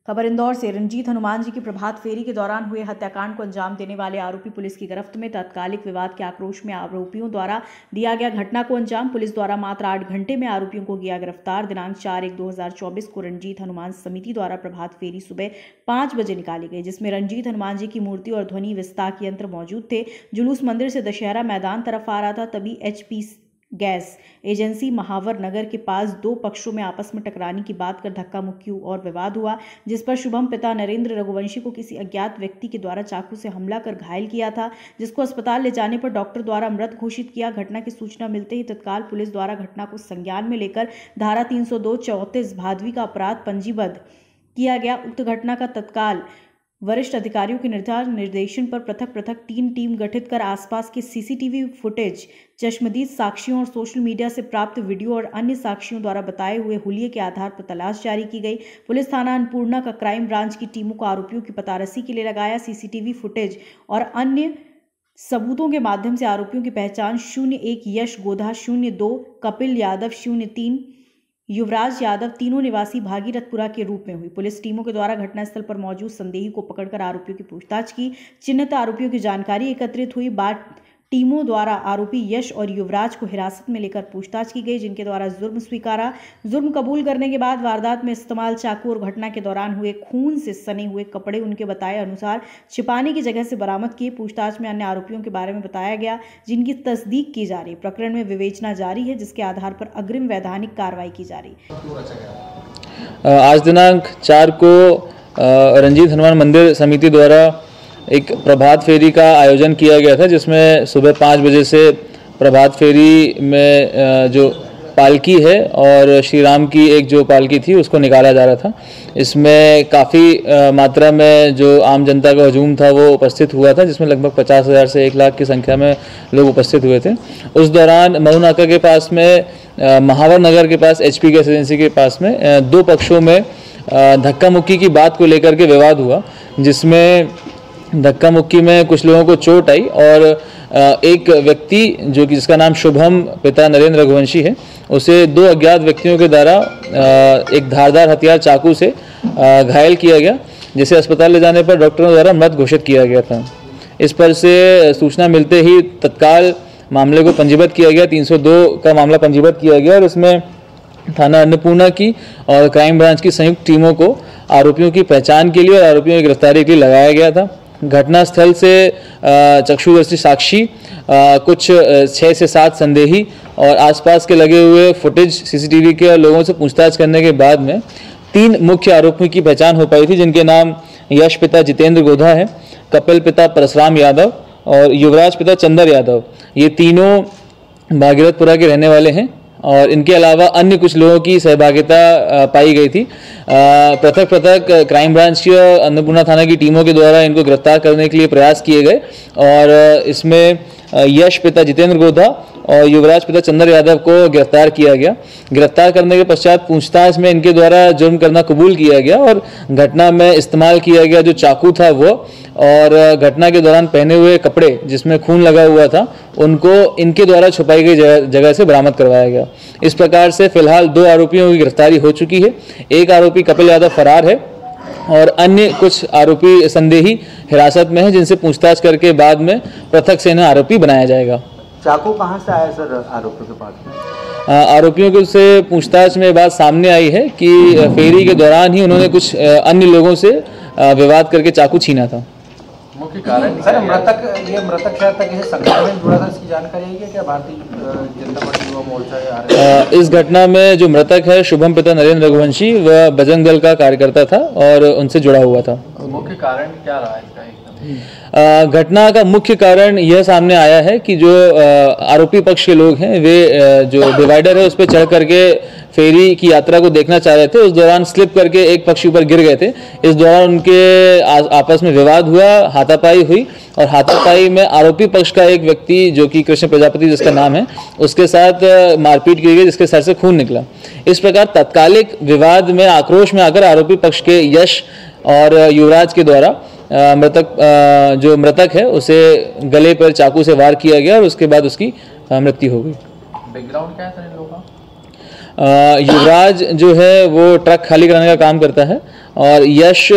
खबर इंदौर से। रंजीत हनुमान जी की प्रभात फेरी के दौरान हुए हत्याकांड को अंजाम देने वाले आरोपी पुलिस की गिरफ्त में। तात्कालिक विवाद के आक्रोश में आरोपियों द्वारा दिया गया घटना को अंजाम। पुलिस द्वारा मात्र 8 घंटे में आरोपियों को किया गिरफ्तार। दिनांक 4/1/2024 को रंजीत हनुमान समिति द्वारा प्रभात फेरी सुबह 5 बजे निकाली गई, जिसमें रंजीत हनुमान जी की मूर्ति और ध्वनि विस्तार यंत्र मौजूद थे। जुलूस मंदिर से दशहरा मैदान तरफ आ रहा था, तभी HP गैस एजेंसी महावर नगर के पास 2 पक्षों में आपस में टकराने की बात कर धक्का मुक्की और विवाद हुआ, जिस पर शुभम पिता नरेंद्र रघुवंशी को किसी अज्ञात व्यक्ति के द्वारा चाकू से हमला कर घायल किया था, जिसको अस्पताल ले जाने पर डॉक्टर द्वारा मृत घोषित किया। घटना की सूचना मिलते ही तत्काल पुलिस द्वारा घटना को संज्ञान में लेकर धारा 302-34 भादवी का अपराध पंजीबद्ध किया गया। उक्त घटना का तत्काल वरिष्ठ अधिकारियों के निर्देशन पर पृथक 3 टीम गठित कर आसपास के CCTV फुटेज, चश्मदीद साक्षियों और सोशल मीडिया से प्राप्त वीडियो और अन्य साक्षियों द्वारा बताए हुए हुलिये के आधार पर तलाश जारी की गई। पुलिस थाना अन्नपूर्णा का क्राइम ब्रांच की टीमों को आरोपियों की पतारसी के लिए लगाया। CCTV फुटेज और अन्य सबूतों के माध्यम से आरोपियों की पहचान 01 यश गोधा, 02 कपिल यादव, 03 युवराज यादव, तीनों निवासी भागीरथपुरा के रूप में हुई। पुलिस टीमों के द्वारा घटनास्थल पर मौजूद संदेही को पकड़कर आरोपियों की पूछताछ की। चिन्हित आरोपियों की जानकारी एकत्रित हुई। बाद टीमों द्वारा आरोपी यश और युवराज को हिरासत में लेकर पूछताछ की गई, जिनके द्वारा जुर्म स्वीकारा। जुर्म कबूल करने के बाद वारदात में इस्तेमाल चाकू और घटना के दौरान हुए खून से सने हुए कपड़े उनके बताए अनुसार छिपाने की जगह से बरामद किए। पूछताछ में अन्य आरोपियों के बारे में बताया गया, जिनकी तस्दीक की जा रही। प्रकरण में विवेचना जारी है, जिसके आधार पर अग्रिम वैधानिक कार्रवाई की जा रही। आज दिनांक 4 को रंजीत हनुमान मंदिर समिति द्वारा एक प्रभात फेरी का आयोजन किया गया था, जिसमें सुबह 5 बजे से प्रभात फेरी में जो पालकी है और श्री राम की एक जो पालकी थी उसको निकाला जा रहा था। इसमें काफ़ी मात्रा में जो आम जनता का हजूम था वो उपस्थित हुआ था, जिसमें लगभग 50,000 से 1 लाख की संख्या में लोग उपस्थित हुए थे। उस दौरान मऊ नाका के पास में महावर नगर के पास HP गैस एजेंसी के पास में 2 पक्षों में धक्का मुक्की की बात को लेकर के विवाद हुआ, जिसमें धक्का मुक्की में कुछ लोगों को चोट आई और एक व्यक्ति जो कि जिसका नाम शुभम पिता नरेंद्र रघुवंशी है, उसे 2 अज्ञात व्यक्तियों के द्वारा एक धारदार हथियार चाकू से घायल किया गया, जिसे अस्पताल ले जाने पर डॉक्टरों द्वारा मृत घोषित किया गया था। इस पर से सूचना मिलते ही तत्काल मामले को पंजीबद्ध किया गया। 302 का मामला पंजीबद्ध किया गया और इसमें थाना अन्नपूर्णा की और क्राइम ब्रांच की संयुक्त टीमों को आरोपियों की पहचान के लिए और आरोपियों की गिरफ्तारी के लिए लगाया गया था। घटनास्थल से चक्षुदर्शी साक्षी, कुछ 6 से 7 संदेही और आसपास के लगे हुए फुटेज CCTV के लोगों से पूछताछ करने के बाद में 3 मुख्य आरोपियों की पहचान हो पाई थी, जिनके नाम यश पिता जितेंद्र गोधा है, कपिल पिता परशुराम यादव और युवराज पिता चंदर यादव। ये तीनों भागीरथपुरा के रहने वाले हैं और इनके अलावा अन्य कुछ लोगों की सहभागिता पाई गई थी। पृथक क्राइम ब्रांच की और अन्नपूर्णा थाना की टीमों के द्वारा इनको गिरफ्तार करने के लिए प्रयास किए गए और इसमें यश पिता जितेंद्र गोधा और युवराज पिता चंदर यादव को गिरफ्तार किया गया। गिरफ्तार करने के पश्चात पूछताछ में इनके द्वारा जुर्म करना कबूल किया गया और घटना में इस्तेमाल किया गया जो चाकू था वो और घटना के दौरान पहने हुए कपड़े जिसमें खून लगा हुआ था, उनको इनके द्वारा छुपाई गई जगह से बरामद करवाया गया। इस प्रकार से फिलहाल 2 आरोपियों की गिरफ्तारी हो चुकी है। एक आरोपी कपिल यादव फरार है और अन्य कुछ आरोपी संदेही हिरासत में है, जिनसे पूछताछ करके बाद में पृथक से इन्हें आरोपी बनाया जाएगा। चाकू कहां से आया सर आरोपियों के पास में? आरोपियों के से पूछताछ में बात सामने आई है कि फेरी के दौरान ही उन्होंने कुछ अन्य लोगों से विवाद करके चाकू छीना था। मुख्य कारण सर मृतक शायद तक किसी संगठन में जुड़ा था, इसकी जानकारी है क्या? भारतीय जनता पार्टी युवा मोर्चा इस घटना में जो मृतक है शुभम पिता नरेंद्र रघुवंशी, वह बजरंग दल का कार्यकर्ता था और उनसे जुड़ा हुआ था। मुख्य कारण क्या रहा इसका? घटना का मुख्य कारण यह सामने आया है कि जो आरोपी पक्ष के लोग हैं वे जो डिवाइडर है उस पर चढ़ करके फेरी की यात्रा को देखना चाह रहे थे। उस दौरान स्लिप करके एक पक्षी ऊपर गिर गए थे। इस दौरान उनके आपस में विवाद हुआ, हाथापाई हुई और हाथापाई में आरोपी पक्ष का एक व्यक्ति जो कि कृष्ण प्रजापति जिसका नाम है, उसके साथ मारपीट की गई, जिसके सर से खून निकला। इस प्रकार तत्कालिक विवाद में आक्रोश में आकर आरोपी पक्ष के यश और युवराज के द्वारा जो मृतक है उसे गले पर चाकू से वार किया गया और उसके बाद उसकी मृत्यु हो गई। बैकग्राउंड क्या है इन लोगों का? युवराज जो है वो ट्रक खाली कराने का काम करता है और यश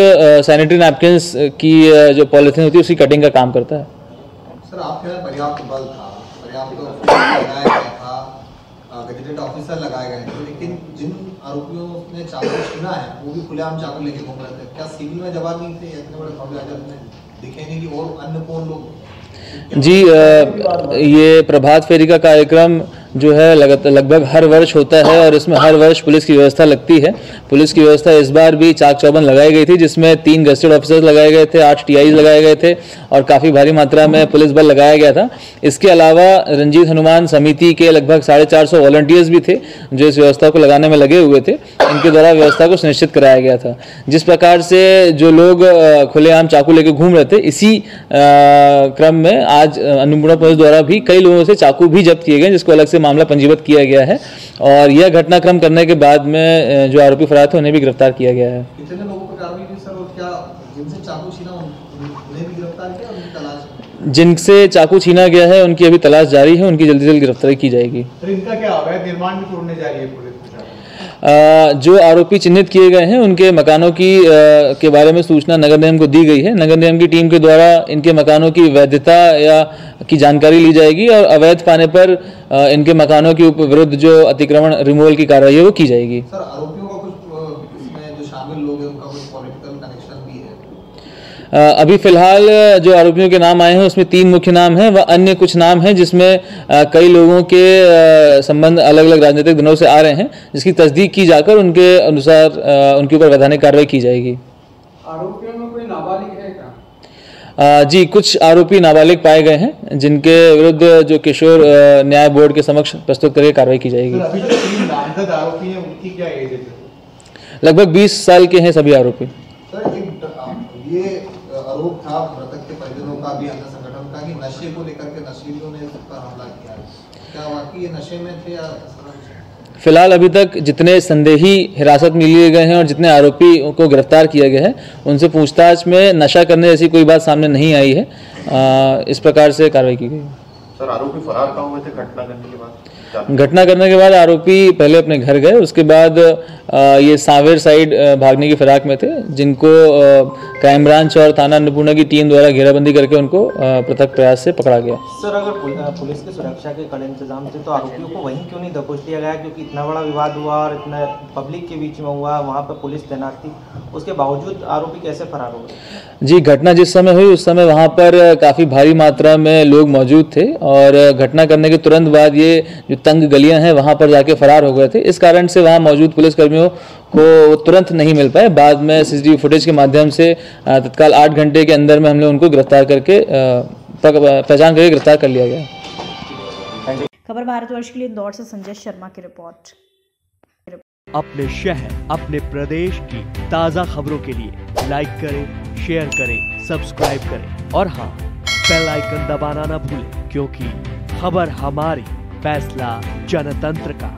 सैनिटरी नैपकिन्स की जो पॉलीथीन होती है उसकी कटिंग का काम करता है। सर आपके यहाँ पर्याप्त बल था, पर्याप्त लगाया गया था, गजेटेड ऑफिसर लगाए गए थे, लेकिन जिन आरोपियों ने चाकू छीना है वो भी खुलेआम चाकू लेके घूम रहे थे। क्या सिविल में जवान नहीं थे? इतने बड़े खौफनाक में दिखे नहीं कि और अन्य कौन लोग? जी, ये प्रभात फेरी का कार्यक्रम जो है लगभग हर वर्ष होता है और इसमें हर वर्ष पुलिस की व्यवस्था लगती है। पुलिस की व्यवस्था इस बार भी चाक चौबंद लगाई गई थी, जिसमें 3 गजेटेड ऑफिसर्स लगाए गए थे, 8 TIs लगाए गए थे और काफ़ी भारी मात्रा में पुलिस बल लगाया गया था। इसके अलावा रंजीत हनुमान समिति के लगभग 450 वॉलंटियर्स भी थे जो इस व्यवस्था को लगाने में लगे हुए थे। इनके द्वारा व्यवस्था को सुनिश्चित कराया गया था। जिस प्रकार से जो लोग खुलेआम चाकू लेकर घूम रहे थे, इसी क्रम में आज अन्नपूर्णा पुलिस द्वारा भी कई लोगों से चाकू भी जब्त किए गए, जिसको अलग से मामला पंजीबद्ध किया गया है और यह घटनाक्रम करने के बाद में जो आरोपी फरार थे उन्हें भी गिरफ्तार किया गया है। कितने लोगों पर कार्रवाई की सर, और क्या जिनसे चाकू छीना उन्हें भी गिरफ्तार किया और उनकी तलाश है? जिनसे चाकू छीना गया है उनकी अभी तलाश जारी है, उनकी जल्दी से जल्द गिरफ्तारी की जाएगी। सर इनका क्या अवैध निर्माण भी तोड़ने जा रही है पुलिस? जो आरोपी चिन्हित किए गए हैं उनके मकानों की के बारे में सूचना नगर निगम को दी गई है। नगर निगम की टीम के द्वारा इनके मकानों की वैधता या की जानकारी ली जाएगी और अवैध पाने पर इनके मकानों के विरुद्ध जो अतिक्रमण रिमूवल की कार्रवाई है वो की जाएगी। सर आरोपियों का कुछ इसमें जो शामिल लोग हैं उनका कुछ पॉलिटिकल कनेक्शन भी है? अभी फिलहाल जो आरोपियों के नाम आए हैं उसमें 3 मुख्य नाम हैं, व अन्य कुछ नाम हैं जिसमें कई लोगों के संबंध अलग अलग राजनीतिक दलों से आ रहे हैं, जिसकी तस्दीक की जाकर उनके अनुसार उनके ऊपर वैधानिक कार्रवाई की जाएगी। आरोपियों में कोई नाबालिग है क्या? जी, कुछ आरोपी नाबालिग पाए गए हैं जिनके विरुद्ध जो किशोर न्याय बोर्ड के समक्ष प्रस्तुत करके कार्रवाई की जाएगी। अभी जो 3 नामजद आरोपी हैं उनकी क्या एज है? लगभग 20 साल के हैं सभी आरोपी। सर ये आरोप था मृतक के परिजनों का भी, अन्य संगठन का, कि नशे को लेकर के नशीलियों ने इस पर हमला किया है। क्या वाकई ये नशे में थे या? फिलहाल अभी तक जितने संदेही हिरासत में लिए गए हैं और जितने आरोपी को गिरफ्तार किया गया है उनसे पूछताछ में नशा करने जैसी कोई बात सामने नहीं आई है। इस प्रकार से कार्रवाई की गई। सर आरोपी फरार कहाँ हुए थे घटना करने के बाद? घटना करने के बाद आरोपी पहले अपने घर गए, उसके बाद ये सांवेर साइड भागने की फिराक में थे, जिनको क्राइम ब्रांच और थाना अन्नपूर्णा की टीम द्वारा घेराबंदी करके उनको पृथक प्रयास से पकड़ा गया। सर अगर पुलिस की सुरक्षा के कड़े इंतजाम थे तो आरोपियों को वहीं क्यों नहीं दबोच लिया गया? क्योंकि इतना बड़ा विवाद हुआ और इतना पब्लिक के बीच में हुआ, वहाँ पर पुलिस तैनात थी, उसके बावजूद आरोपी कैसे फरार हो गए? जी, घटना जिस समय हुई उस समय वहाँ पर काफ़ी भारी मात्रा में लोग मौजूद थे और घटना करने के तुरंत बाद ये जो तंग गलियां हैं वहाँ पर जाके फरार हो गए थे। इस कारण से वहाँ मौजूद पुलिसकर्मियों को तुरंत नहीं मिल पाए। बाद में CCTV फुटेज के माध्यम से तत्काल 8 घंटे के अंदर में हमने उनको गिरफ्तार करके पहचान करके गिरफ्तार कर लिया गया। खबर भारतवर्ष के लिए इंदौर से संजय शर्मा की रिपोर्ट। अपने शहर, अपने प्रदेश की ताज़ा खबरों के लिए लाइक करें, शेयर करें, सब्सक्राइब करें और हाँ, बेल आइकन दबाना ना भूलें, क्योंकि खबर हमारी, फैसला जनतंत्र का।